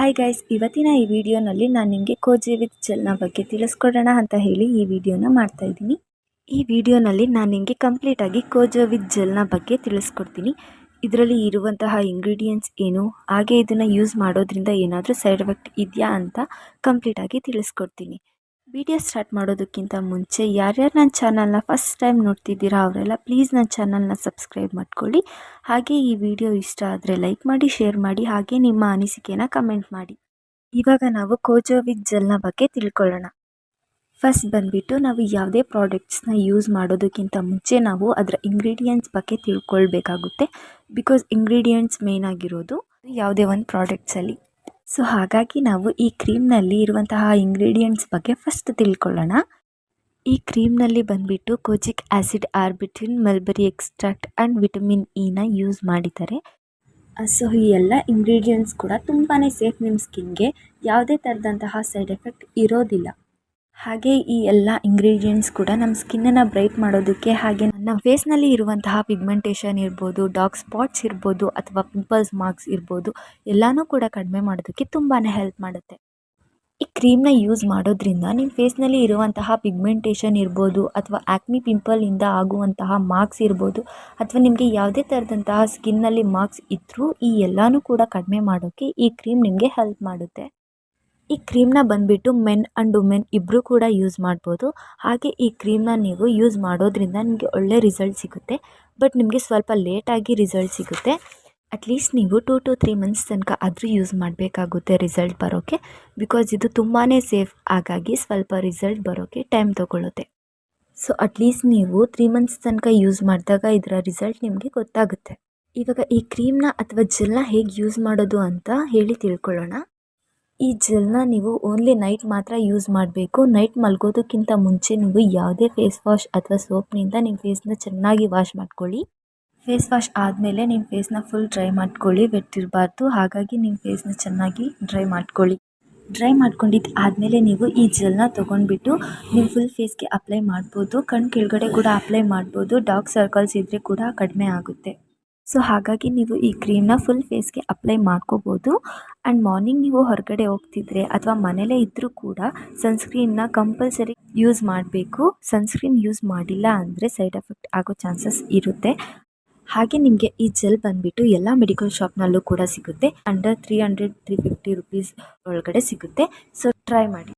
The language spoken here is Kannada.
ಹಾಯ್ ಗೈಸ್, ಇವತ್ತಿನ ಈ ವಿಡಿಯೋನಲ್ಲಿ ನಾನು ನಿಮಗೆ ಕೋಜಿ ವಿತ್ ಜೆಲ್ನ ಬಗ್ಗೆ ತಿಳಿಸ್ಕೊಡೋಣ ಅಂತ ಹೇಳಿ ಈ ವಿಡಿಯೋನ ಮಾಡ್ತಾ ಇದ್ದೀನಿ. ಈ ವಿಡಿಯೋನಲ್ಲಿ ನಾನು ನಿಮಗೆ ಕಂಪ್ಲೀಟಾಗಿ ಕೋಜಿ ವಿತ್ ಜೆಲ್ನ ಬಗ್ಗೆ ತಿಳಿಸ್ಕೊಡ್ತೀನಿ. ಇದರಲ್ಲಿ ಇರುವಂತಹ ಇಂಗ್ರೀಡಿಯೆಂಟ್ಸ್ ಏನು, ಹಾಗೆ ಇದನ್ನು ಯೂಸ್ ಮಾಡೋದ್ರಿಂದ ಏನಾದರೂ ಸೈಡ್ ಎಫೆಕ್ಟ್ ಇದೆಯಾ ಅಂತ ಕಂಪ್ಲೀಟಾಗಿ ತಿಳಿಸ್ಕೊಡ್ತೀನಿ. ವಿಡಿಯೋ ಸ್ಟಾರ್ಟ್ ಮಾಡೋದಕ್ಕಿಂತ ಮುಂಚೆ ಯಾರ್ಯಾರು ನನ್ನ ಚಾನಲ್ನ ಫಸ್ಟ್ ಟೈಮ್ ನೋಡ್ತಿದ್ದೀರಾ ಅವರೆಲ್ಲ ಪ್ಲೀಸ್ ನನ್ನ ಚಾನಲ್ನ ಸಬ್ಸ್ಕ್ರೈಬ್ ಮಾಡ್ಕೊಳ್ಳಿ. ಹಾಗೆ ಈ ವಿಡಿಯೋ ಇಷ್ಟ ಆದರೆ ಲೈಕ್ ಮಾಡಿ, ಶೇರ್ ಮಾಡಿ, ಹಾಗೆ ನಿಮ್ಮ ಅನಿಸಿಕೆನ ಕಮೆಂಟ್ ಮಾಡಿ. ಇವಾಗ ನಾವು ಕೋಜಿ ವಿತ್ ಜೆಲ್ನ ಬಗ್ಗೆ ತಿಳ್ಕೊಳ್ಳೋಣ. ಫಸ್ಟ್ ಬಂದುಬಿಟ್ಟು ನಾವು ಯಾವುದೇ ಪ್ರಾಡಕ್ಟ್ಸ್ನ ಯೂಸ್ ಮಾಡೋದಕ್ಕಿಂತ ಮುಂಚೆ ನಾವು ಅದರ ಇಂಗ್ರೀಡಿಯೆಂಟ್ಸ್ ಬಗ್ಗೆ ತಿಳ್ಕೊಳ್ಬೇಕಾಗುತ್ತೆ. ಬಿಕಾಸ್ ಇಂಗ್ರೀಡಿಯೆಂಟ್ಸ್ ಮೇನ್ ಆಗಿರೋದು ಯಾವುದೇ ಒಂದು ಪ್ರಾಡಕ್ಟ್ಸಲ್ಲಿ. ಸೊ ಹಾಗಾಗಿ ನಾವು ಈ ಕ್ರೀಮ್ನಲ್ಲಿ ಇರುವಂತಹ ಇಂಗ್ರೀಡಿಯೆಂಟ್ಸ್ ಬಗ್ಗೆ ಫಸ್ಟ್ ತಿಳ್ಕೊಳ್ಳೋಣ. ಈ ಕ್ರೀಮ್ನಲ್ಲಿ ಬಂದುಬಿಟ್ಟು kojic acid, arbutin, mulberry extract and vitamin ಇನ ಯೂಸ್ ಮಾಡಿದ್ದಾರೆ. ಸೊ ಈ ಎಲ್ಲ ಇಂಗ್ರೀಡಿಯೆಂಟ್ಸ್ ಕೂಡ ತುಂಬಾ ಸೇಫ್. ನಿಮ್ಮ ಸ್ಕಿನ್ಗೆ ಯಾವುದೇ ಥರದಂತಹ ಸೈಡ್ ಎಫೆಕ್ಟ್ ಇರೋದಿಲ್ಲ. ಹಾಗೆ ಈ ಎಲ್ಲ ಇಂಗ್ರೀಡಿಯೆಂಟ್ಸ್ ಕೂಡ ನಮ್ಮ ಸ್ಕಿನ್ನನ್ನು ಬ್ರೈಟ್ ಮಾಡೋದಕ್ಕೆ, ಹಾಗೆ ನಮ್ಮ ಫೇಸ್ನಲ್ಲಿ ಇರುವಂತಹ ಪಿಗ್ಮೆಂಟೇಷನ್ ಇರ್ಬೋದು, ಡಾರ್ಕ್ ಸ್ಪಾಟ್ಸ್ ಇರ್ಬೋದು, ಅಥವಾ ಪಿಂಪಲ್ಸ್ ಮಾರ್ಕ್ಸ್ ಇರ್ಬೋದು, ಎಲ್ಲನೂ ಕೂಡ ಕಡಿಮೆ ಮಾಡೋದಕ್ಕೆ ತುಂಬಾ ಹೆಲ್ಪ್ ಮಾಡುತ್ತೆ. ಈ ಕ್ರೀಮ್ನ ಯೂಸ್ ಮಾಡೋದ್ರಿಂದ ನಿಮ್ಮ ಫೇಸ್ನಲ್ಲಿ ಇರುವಂತಹ ಪಿಗ್ಮೆಂಟೇಷನ್ ಇರ್ಬೋದು, ಅಥವಾ ಆ್ಯಕ್ನಿ ಪಿಂಪಲಿಂದ ಆಗುವಂತಹ ಮಾರ್ಕ್ಸ್ ಇರ್ಬೋದು, ಅಥವಾ ನಿಮಗೆ ಯಾವುದೇ ಥರದಂತಹ ಸ್ಕಿನ್ನಲ್ಲಿ ಮಾರ್ಕ್ಸ್ ಇದ್ದರೂ ಈ ಎಲ್ಲನೂ ಕೂಡ ಕಡಿಮೆ ಮಾಡೋಕ್ಕೆ ಈ ಕ್ರೀಮ್ ನಿಮಗೆ ಹೆಲ್ಪ್ ಮಾಡುತ್ತೆ. ಈ ಕ್ರೀಮ್ನ ಬಂದುಬಿಟ್ಟು ಮೆನ್ ಆ್ಯಂಡ್ ವುಮೆನ್ ಇಬ್ಬರೂ ಕೂಡ ಯೂಸ್ ಮಾಡ್ಬೋದು. ಹಾಗೆ ಈ ಕ್ರೀಮ್ನ ನೀವು ಯೂಸ್ ಮಾಡೋದ್ರಿಂದ ನಿಮಗೆ ಒಳ್ಳೆ ರಿಸಲ್ಟ್ ಸಿಗುತ್ತೆ. ಬಟ್ ನಿಮಗೆ ಸ್ವಲ್ಪ ಲೇಟಾಗಿ ರಿಸಲ್ಟ್ ಸಿಗುತ್ತೆ. ಅಟ್ಲೀಸ್ಟ್ ನೀವು 2 to 3 ಮಂತ್ಸ್ ತನಕ ಆದರೂ ಯೂಸ್ ಮಾಡಬೇಕಾಗುತ್ತೆ ರಿಸಲ್ಟ್ ಬರೋಕ್ಕೆ. ಬಿಕಾಸ್ ಇದು ತುಂಬಾ ಸೇಫ್, ಹಾಗಾಗಿ ಸ್ವಲ್ಪ ರಿಸಲ್ಟ್ ಬರೋಕ್ಕೆ ಟೈಮ್ ತೊಗೊಳುತ್ತೆ. ಸೊ ಅಟ್ಲೀಸ್ಟ್ ನೀವು 3 ಮಂತ್ಸ್ ತನಕ ಯೂಸ್ ಮಾಡಿದಾಗ ಇದರ ರಿಸಲ್ಟ್ ನಿಮಗೆ ಗೊತ್ತಾಗುತ್ತೆ. ಇವಾಗ ಈ ಕ್ರೀಮ್ನ ಅಥವಾ ಜೆಲ್ನ ಹೇಗೆ ಯೂಸ್ ಮಾಡೋದು ಅಂತ ಹೇಳಿ ತಿಳ್ಕೊಳ್ಳೋಣ. ಈ ಜೆಲ್ನ ನೀವು ಓನ್ಲಿ ನೈಟ್ ಮಾತ್ರ ಯೂಸ್ ಮಾಡಬೇಕು. ನೈಟ್ ಮಲಗೋದಕ್ಕಿಂತ ಮುಂಚೆ ನೀವು ಯಾವುದೇ ಫೇಸ್ ವಾಶ್ ಅಥವಾ ಸೋಪ್ನಿಂದ ನಿಮ್ಮ ಫೇಸ್ನ ಚೆನ್ನಾಗಿ ವಾಶ್ ಮಾಡ್ಕೊಳ್ಳಿ. ಫೇಸ್ ವಾಶ್ ಆದಮೇಲೆ ನಿಮ್ಮ ಫೇಸ್ನ ಫುಲ್ ಡ್ರೈ ಮಾಡ್ಕೊಳ್ಳಿ, ವೆಟ್ ಇರಬಾರ್ದು. ಹಾಗಾಗಿ ನಿಮ್ಮ ಫೇಸ್ನ ಚೆನ್ನಾಗಿ ಡ್ರೈ ಮಾಡ್ಕೊಳ್ಳಿ. ಡ್ರೈ ಮಾಡ್ಕೊಂಡಿದ್ದು ಆದಮೇಲೆ ನೀವು ಈ ಜೆಲ್ನ ತೊಗೊಂಡ್ಬಿಟ್ಟು ನೀವು ಫುಲ್ ಫೇಸ್ಗೆ ಅಪ್ಲೈ ಮಾಡ್ಬೋದು. ಕಣ್ಣು ಕೆಳಗಡೆ ಕೂಡ ಅಪ್ಲೈ ಮಾಡ್ಬೋದು. ಡಾರ್ಕ್ ಸರ್ಕಲ್ಸ್ ಇದ್ದರೆ ಕೂಡ ಕಡಿಮೆ ಆಗುತ್ತೆ. ಸೊ ಹಾಗಾಗಿ ನೀವು ಈ ಕ್ರೀಮ್ನ ಫುಲ್ ಫೇಸ್ಗೆ ಅಪ್ಲೈ ಮಾಡ್ಕೋಬೋದು. ಆ್ಯಂಡ್ ಮಾರ್ನಿಂಗ್ ನೀವು ಹೊರಗಡೆ ಹೋಗ್ತಿದ್ರೆ ಅಥವಾ ಮನೇಲೇ ಇದ್ದರೂ ಕೂಡ ಸನ್ಸ್ಕ್ರೀನ್ನ ಕಂಪಲ್ಸರಿ ಯೂಸ್ ಮಾಡಬೇಕು. ಸನ್ಸ್ಕ್ರೀನ್ ಯೂಸ್ ಮಾಡಿಲ್ಲ ಅಂದರೆ ಸೈಡ್ ಎಫೆಕ್ಟ್ ಆಗೋ ಚಾನ್ಸಸ್ ಇರುತ್ತೆ. ಹಾಗೆ ನಿಮಗೆ ಈ ಜೆಲ್ ಬಂದುಬಿಟ್ಟು ಎಲ್ಲ ಮೆಡಿಕಲ್ ಶಾಪ್ನಲ್ಲೂ ಕೂಡ ಸಿಗುತ್ತೆ. ಅಂಡರ್ 300-350 ರುಪೀಸ್ ಒಳಗಡೆ ಸಿಗುತ್ತೆ. ಸೊ ಟ್ರೈ ಮಾಡಿ.